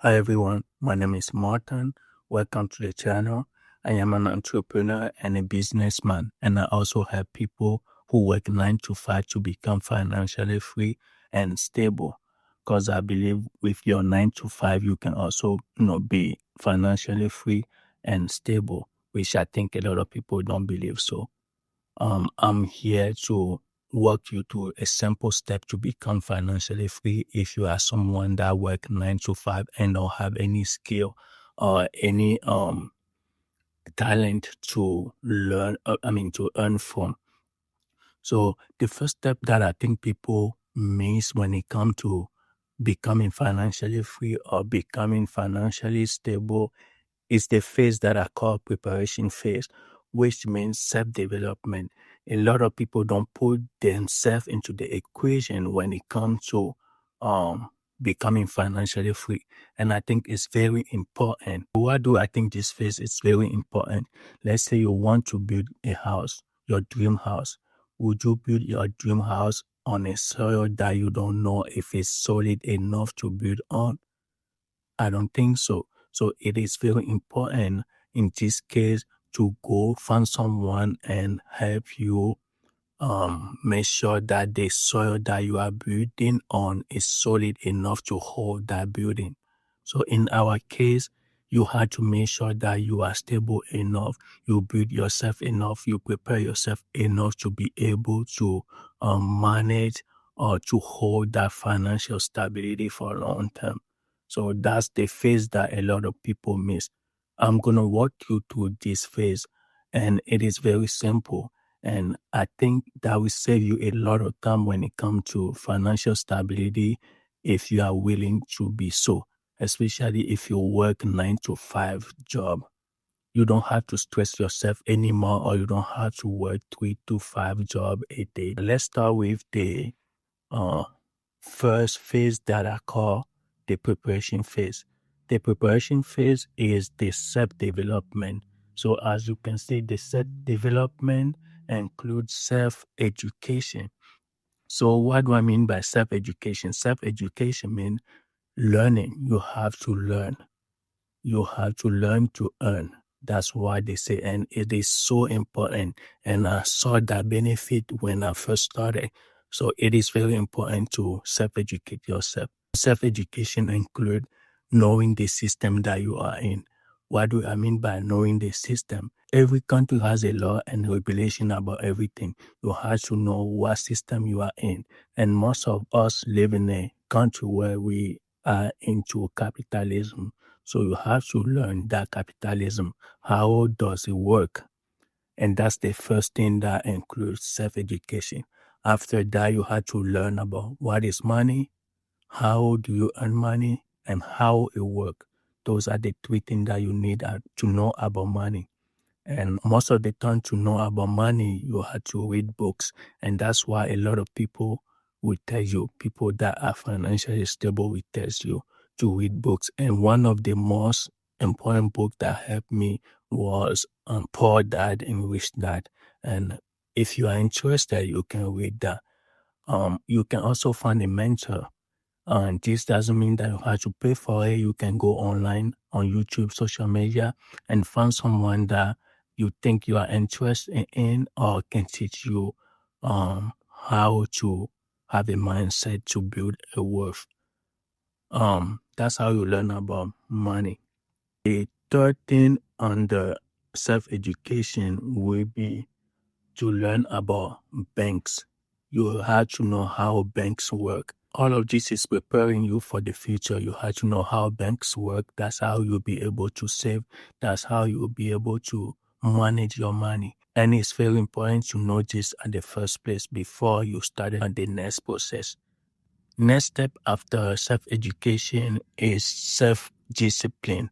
Hi everyone, my name is Martin. Welcome to the channel. I am an entrepreneur and a businessman, and I also help people who work 9 to 5 to become financially free and stable. Because I believe with your 9 to 5, you can also be financially free and stable, which I think a lot of people don't believe so. I'm here to walk you through a simple step to become financially free if you are someone that work 9 to 5 and don't have any skill or any talent to learn, to earn from. So the first step that I think people miss when it comes to becoming financially free or becoming financially stable is the phase that I call preparation phase, which means self-development. A lot of people don't put themselves into the equation when it comes to becoming financially free. And I think it's very important. Why do I think this phase is very important? Let's say you want to build a house, your dream house. Would you build your dream house on a soil that you don't know if it's solid enough to build on? I don't think so. So it is very important in this case to go find someone and help you make sure that the soil that you are building on is solid enough to hold that building. So in our case, you have to make sure that you are stable enough, you build yourself enough, you prepare yourself enough to be able to manage or to hold that financial stability for a long term. So that's the phase that a lot of people miss. I'm going to walk you through this phase, and it is very simple. And I think that will save you a lot of time when it comes to financial stability if you are willing to be so, especially if you work 9 to 5 job. You don't have to stress yourself anymore, or you don't have to work 3 to 5 job a day. Let's start with the uh, first phase that I call the preparation phase. The preparation phase is the self-development. So as you can see, the self-development includes self-education. So what do I mean by self-education? Self-education means learning. You have to learn. You have to learn to earn. That's why they say, and it is so important. And I saw that benefit when I first started. So it is very important to self-educate yourself. Self-education include knowing the system that you are in. What do I mean by knowing the system? Every country has a law and regulation about everything. You have to know what system you are in. And most of us live in a country where we are into capitalism. So you have to learn that capitalism, how does it work? And that's the first thing that includes self-education. After that, you have to learn about what is money, how do you earn money, and how it works. Those are the three things that you need to know about money. And most of the time to know about money, you have to read books. And that's why a lot of people will tell you, people that are financially stable will tell you to read books. And one of the most important books that helped me was Poor Dad and Rich Dad. And if you are interested, you can read that. You can also find a mentor. And this doesn't mean that you have to pay for it. You can go online on YouTube, social media, and find someone that you think you are interested in or can teach you how to have a mindset to build a wealth. That's how you learn about money. The third thing under self-education will be to learn about banks. You have to know how banks work. All of this is preparing you for the future. You have to know how banks work. That's how you'll be able to save. That's how you'll be able to manage your money. And it's very important to know this at the first place before you start on the next process. Next step after self-education is self-discipline.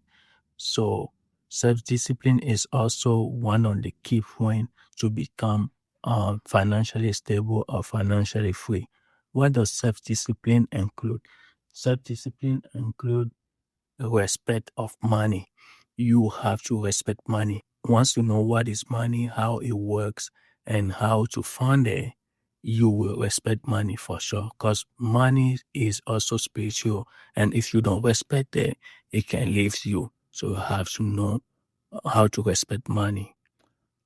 So self-discipline is also one of the key points to become financially stable or financially free. What does self-discipline include? Self-discipline include respect of money. You have to respect money. Once you know what is money, how it works, and how to fund it, you will respect money for sure, because money is also spiritual. And if you don't respect it, it can leave you. So you have to know how to respect money.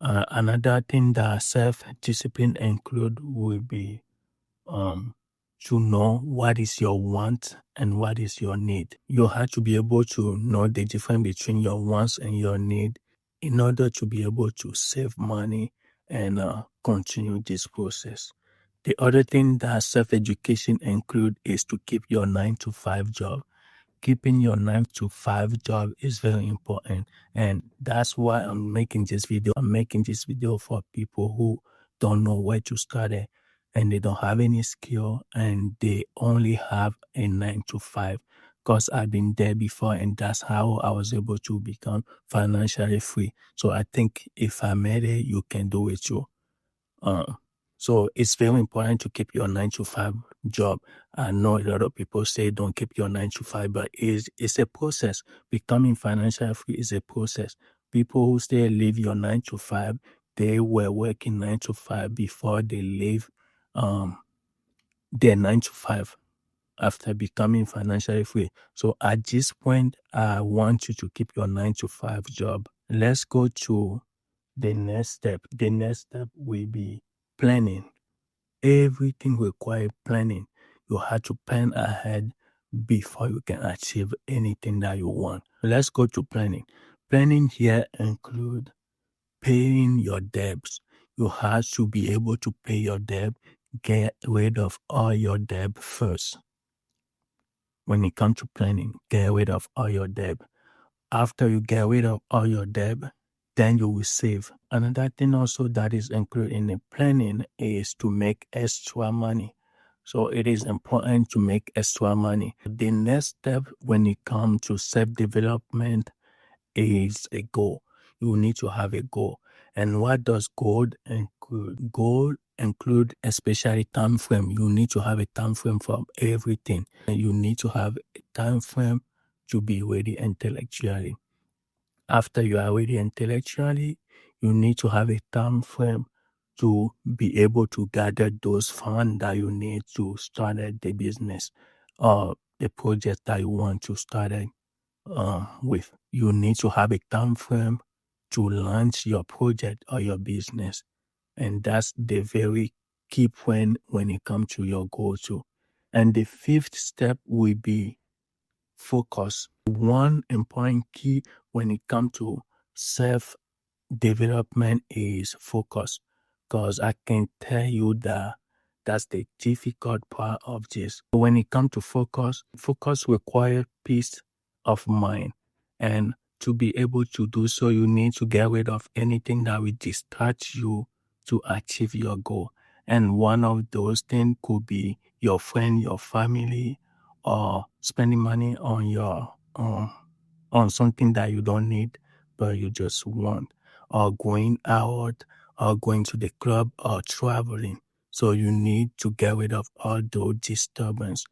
Another thing that self-discipline include will be to know what is your want and what is your need. You have to be able to know the difference between your wants and your need in order to be able to save money and continue this process. The other thing that self-education include is to keep your 9 to 5 job. Keeping your 9 to 5 job is very important. And that's why I'm making this video. I'm making this video for people who don't know where to start at, and they don't have any skill, and they only have a 9 to 5. Because I've been there before, and that's how I was able to become financially free. So I think if I made it, you can do it too. So it's very important to keep your 9 to 5 job. I know a lot of people say don't keep your 9 to 5, but it's a process. Becoming financially free is a process. People who say leave your 9 to 5, they were working 9 to 5 before they leave their 9 to 5 after becoming financially free. So at this point, I want you to keep your 9 to 5 job. Let's go to the next step. The next step will be planning. Everything requires planning. You have to plan ahead before you can achieve anything that you want. Let's go to planning. Planning here include paying your debts. You have to be able to pay your debt. Get rid of all your debt first. When it comes to planning, get rid of all your debt. After you get rid of all your debt, then you will save. Another thing also that is included in the planning is to make extra money. So it is important to make extra money. The next step when it comes to self-development is a goal. You need to have a goal. And what does goal include? Goal include especially time frame. You need to have a time frame for everything. And you need to have a time frame to be ready intellectually. After you are ready intellectually, you need to have a time frame to be able to gather those funds that you need to start the business or the project that you want to start with. You need to have a time frame to launch your project or your business. And that's the very key point when it comes to your goal too. And the fifth step will be focus. One important key when it comes to self-development is focus. Because I can tell you that that's the difficult part of this. When it comes to focus, focus requires peace of mind. And to be able to do so, you need to get rid of anything that will distract you to achieve your goal. And one of those things could be your friend, your family, or spending money on your on something that you don't need but you just want, or going out, or going to the club, or traveling. So you need to get rid of all those disturbances.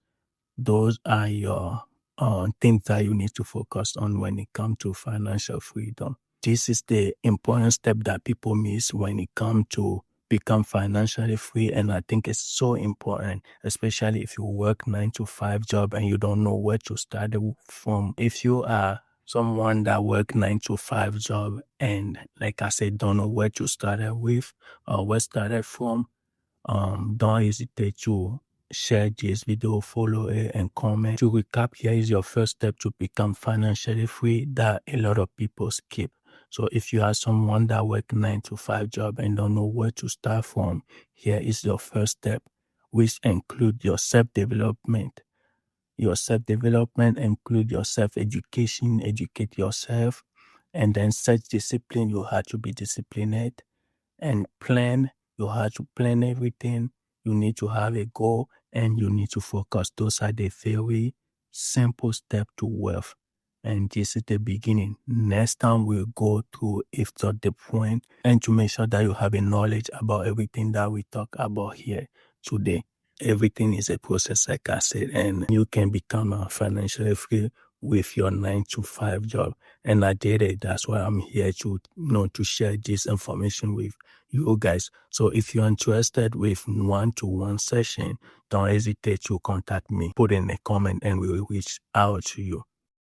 Those are your things that you need to focus on when it comes to financial freedom. This is the important step that people miss when it comes to become financially free, and I think it's so important, especially if you work 9 to 5 job and you don't know where to start from. If you are someone that work 9 to 5 job and, like I said, don't know where to start with or where started from, don't hesitate to share this video, follow it, and comment. To recap, here is your first step to become financially free that a lot of people skip. So if you are someone that work 9 to 5 job and don't know where to start from, here is your first step, which include your self-development. Your self-development include your self-education, educate yourself, and then self-discipline. You have to be disciplined, and plan. You have to plan everything. You need to have a goal, and you need to focus. Those are the very simple steps to wealth. And this is the beginning. Next time we'll go through if not the point, and to make sure that you have a knowledge about everything that we talk about here today. Everything is a process, like I said, and you can become financially free with your 9 to 5 job. And I did it. That's why I'm here to, to share this information with you guys. So if you're interested with one-to-one session, don't hesitate to contact me. Put in a comment and we will reach out to you.